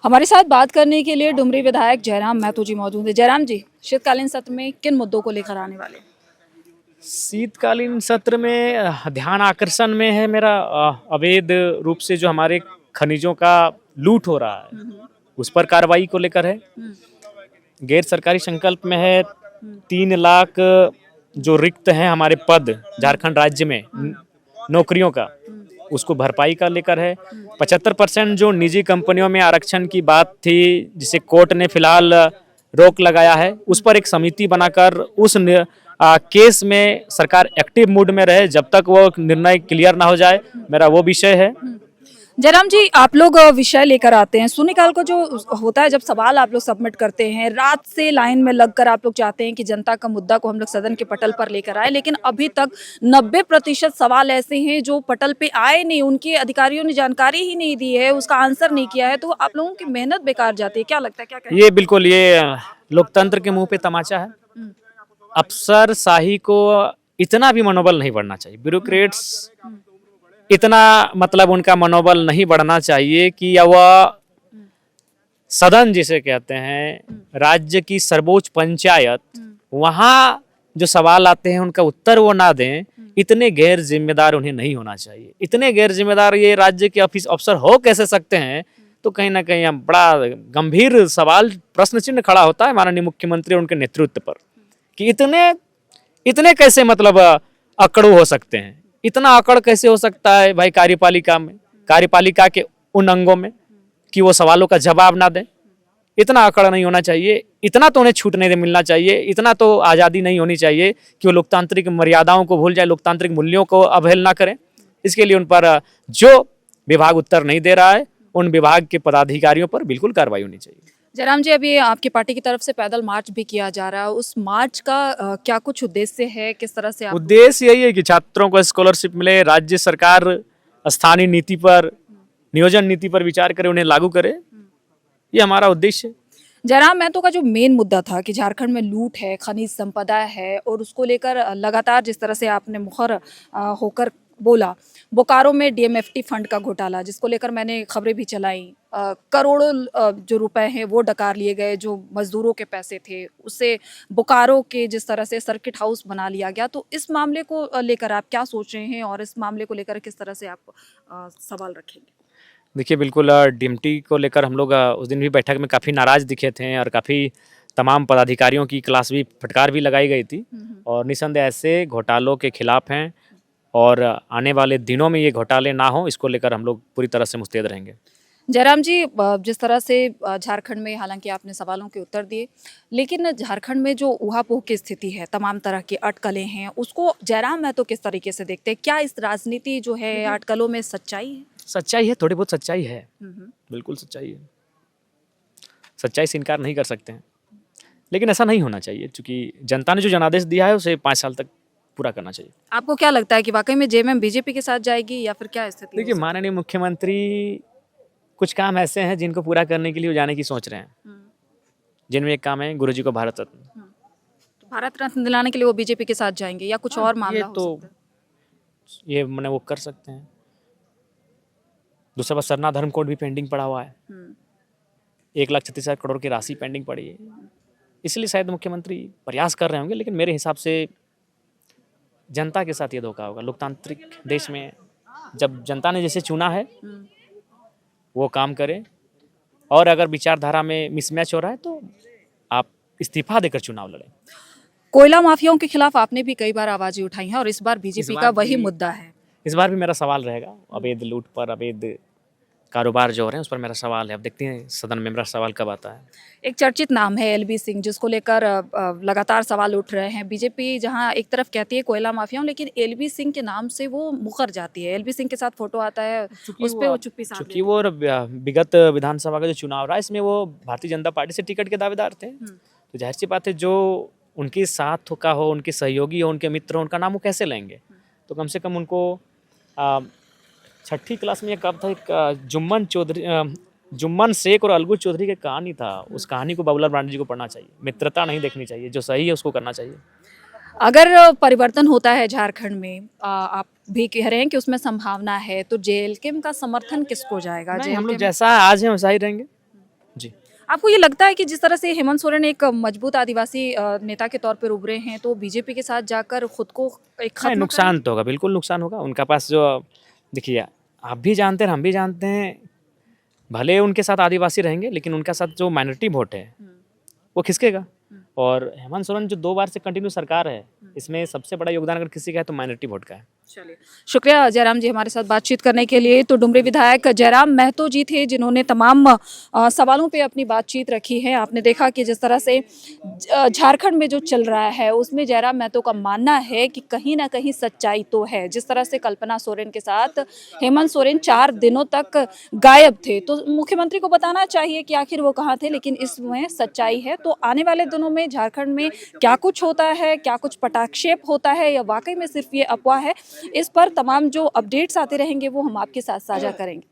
हमारे साथ बात करने के लिए डुमरी विधायक जयराम महतो जी मौजूद हैं। जयराम जी, शीतकालीन सत्र में किन मुद्दों को लेकर आने वाले हैं? शीतकालीन सत्र में ध्यान आकर्षण में है मेरा अवैध रूप से जो हमारे खनिजों का लूट हो रहा है उस पर कार्रवाई को लेकर है। गैर सरकारी संकल्प में है 3 लाख जो रिक्त हैं हमारे पद झारखंड राज्य में नौकरियों का, उसको भरपाई का लेकर है। 75% जो निजी कंपनियों में आरक्षण की बात थी जिसे कोर्ट ने फिलहाल रोक लगाया है, उस पर एक समिति बनाकर उस केस में सरकार एक्टिव मूड में रहे जब तक वो निर्णय क्लियर ना हो जाए, मेरा वो विषय है। जयराम जी, आप लोग विषय लेकर आते हैं। शून्यकाल को जो होता है, जब सवाल आप लोग सबमिट करते हैं, रात से लाइन में लगकर आप लोग चाहते हैं कि जनता का मुद्दा को हम लोग सदन के पटल पर लेकर आए, लेकिन अभी तक 90% सवाल ऐसे हैं जो पटल पे आए नहीं, उनके अधिकारियों ने जानकारी ही नहीं दी है, उसका आंसर नहीं किया है, तो आप लोगों की मेहनत बेकार जाती है। क्या लगता है, क्या कहें? ये बिल्कुल ये लोकतंत्र के मुंह पे तमाचा है। अफसरशाही को इतना भी मनोबल नहीं बढ़ना चाहिए, ब्यूरोक्रेट्स इतना मतलब उनका मनोबल नहीं बढ़ना चाहिए कि वह सदन जिसे कहते हैं राज्य की सर्वोच्च पंचायत, वहाँ जो सवाल आते हैं उनका उत्तर वो ना दें। इतने गैर जिम्मेदार उन्हें नहीं होना चाहिए। इतने गैर जिम्मेदार ये राज्य के अफसर हो कैसे सकते हैं? तो कहीं ना कहीं बड़ा गंभीर सवाल प्रश्न चिन्ह खड़ा होता है माननीय मुख्यमंत्री और उनके नेतृत्व पर कि इतने कैसे मतलब अकड़ू हो सकते हैं। इतना अकड़ कैसे हो सकता है भाई कार्यपालिका के उन अंगों में कि वो सवालों का जवाब ना दें? इतना अकड़ नहीं होना चाहिए, इतना तो उन्हें छूट नहीं मिलना चाहिए, इतना तो आज़ादी नहीं होनी चाहिए कि वो लोकतांत्रिक मर्यादाओं को भूल जाए, लोकतांत्रिक मूल्यों को अवहेलना करें। इसके लिए उन पर जो विभाग उत्तर नहीं दे रहा है उन विभाग के पदाधिकारियों पर बिल्कुल कार्रवाई होनी चाहिए। जयराम जी, अभी आपकी पार्टी की तरफ से पैदल मार्च भी किया जा रहा है, उस मार्च का क्या कुछ उद्देश्य है? किस तरह से आप उद्देश्य यही है कि छात्रों को स्कॉलरशिप मिले, राज्य सरकार स्थानीय नीति पर, नियोजन नीति पर विचार करे, उन्हें लागू करे, ये हमारा उद्देश्य है। जयराम महतो का जो मेन मुद्दा था कि झारखंड में लूट है, खनिज संपदा है, और उसको लेकर लगातार जिस तरह से आपने मुखर होकर बोला, बोकारो में डीएमएफटी फंड का घोटाला, जिसको लेकर मैंने खबरें भी चलाई, करोड़ों जो रुपए हैं वो डकार लिए गए, जो मजदूरों के पैसे थे उससे बोकारो के जिस तरह से सर्किट हाउस बना लिया गया। तो इस मामले को लेकर आप क्या सोच रहे हैं और इस मामले को लेकर किस तरह से आप सवाल रखेंगे? देखिए बिल्कुल डिम्टी को लेकर हम लोग उस दिन भी बैठक में काफ़ी नाराज़ दिखे थे और काफ़ी तमाम पदाधिकारियों की क्लास भी फटकार भी लगाई गई थी और निसंदेह ऐसे घोटालों के खिलाफ हैं और आने वाले दिनों में ये घोटाले ना हो, इसको लेकर हम लोग पूरी तरह से मुस्तैद रहेंगे। जयराम जी, जिस तरह से झारखंड में, हालांकि आपने सवालों के उत्तर दिए, लेकिन झारखंड में जो ऊहापोह की स्थिति है, तमाम तरह की अटकलें हैं, उसको जयराम महतो किस तरीके से देखते हैं? क्या इस राजनीति जो है अटकलों में सच्चाई है? सच्चाई है, थोड़ी बहुत सच्चाई है, बिल्कुल सच्चाई है, सच्चाई से इनकार नहीं कर सकते हैं, लेकिन ऐसा नहीं होना चाहिए क्योंकि जनता ने जो जनादेश दिया है उसे 5 साल तक पूरा करना चाहिए। आपको क्या लगता है कि वाकई में जेएमएम बीजेपी के साथ जाएगी या फिर क्या स्थिति? देखिए माननीय मुख्यमंत्री कुछ काम ऐसे हैं जिनको पूरा करने के लिए वो जाने की सोच रहे हैं, जिनमें एक काम है गुरुजी को भारत रत्न। तो भारत रत्न दिलाने के लिए वो बीजेपी के साथ जाएंगे या कुछ और मामला हो सकता है? ये मैंने वो कर सकते हैं। दूसरा बात, सरना धर्म कोड भी पेंडिंग पड़ा हुआ है, 1,36,000 करोड़ की राशि पेंडिंग पड़ी है, इसलिए शायद मुख्यमंत्री प्रयास कर रहे होंगे, लेकिन मेरे हिसाब से जनता के साथ ये धोखा होगा। लोकतांत्रिक देश में जब जनता ने जैसे चुना है वो काम करें, और अगर विचारधारा में मिसमैच हो रहा है तो आप इस्तीफा देकर चुनाव लड़ें। कोयला माफियाओं के खिलाफ आपने भी कई बार आवाजें उठाई हैं और इस बार बीजेपी का वही मुद्दा है। इस बार भी मेरा सवाल रहेगा, अवैध लूट पर, अवैध कारोबार जो हो रहे हैं उस पर मेरा सवाल है। अब देखते हैं सदन में मेरा सवाल कब आता है। एक चर्चित नाम है एलबी सिंह, जिसको लेकर लगातार सवाल उठ रहे हैं। बीजेपी जहां एक तरफ कहती है कोयला माफियाओं, लेकिन एलबी सिंह के नाम से वो मुकर जाती है। एलबी सिंह के साथ फोटो आता है, उस पर वो चुप्पी साध चूंकि वो विगत विधानसभा का जो चुनाव रहा इसमें वो भारतीय जनता पार्टी से टिकट के दावेदार थे, तो जाहिर सी बात है जो उनके साथ का हो, उनके सहयोगी हो, उनके मित्र हो, उनका नाम वो कैसे लेंगे? तो कम से कम उनको 6ठी क्लास में ये कब था, एक जुम्मन शेख और अलगू चौधरी की कहानी था, उस कहानी को बाबूलाल मरांडी जी को पढ़ना चाहिए। मित्रता नहीं देखनी चाहिए, जो सही है उसको करना चाहिए। अगर परिवर्तन होता है झारखंड में, आप भी कह रहे हैं कि उसमें संभावना है, तो जेएलके का समर्थन किसको जाएगा? हम लोग जैसा आज हैं वैसा ही रहेंगे, जी। आपको ये लगता है कि जिस तरह से हेमंत सोरेन एक मजबूत आदिवासी नेता के तौर पर उभरे हैं, तो बीजेपी के साथ जाकर खुद को एक नहीं, खत्म नुकसान करेंगे? तो होगा, बिल्कुल नुकसान होगा। उनका पास जो देखिए, आप भी जानते हैं, हम भी जानते हैं, भले उनके साथ आदिवासी रहेंगे, लेकिन उनके साथ जो माइनॉरिटी वोट है, हुँ, वो खिसकेगा। हुँ, और हेमंत सोरेन जो 2 बार से कंटिन्यू सरकार है, हुँ। इसमें सबसे बड़ा योगदान अगर किसी का है, तो माइनॉरिटी वोट का है। चलिए, शुक्रिया जयराम जी हमारे साथ बातचीत करने के लिए। तो डुमरी विधायक जयराम महतो जी थे जिन्होंने तमाम सवालों पे अपनी बातचीत रखी है। आपने देखा कि जिस तरह से झारखंड में जो चल रहा है उसमें जयराम महतो का मानना है कि कहीं न कहीं सच्चाई तो है। जिस तरह से कल्पना सोरेन के साथ हेमंत सोरेन 4 दिनों तक गायब थे, तो मुख्यमंत्री को बताना चाहिए कि आखिर वो कहाँ थे, लेकिन इसमें सच्चाई है। तो आने वाले दिनों में झारखंड में क्या कुछ होता है, क्या कुछ पटाक्षेप होता है या वाक़ई में सिर्फ़ ये अफ़वाह है, इस पर तमाम जो अपडेट्स आते रहेंगे वो हम आपके साथ साझा करेंगे।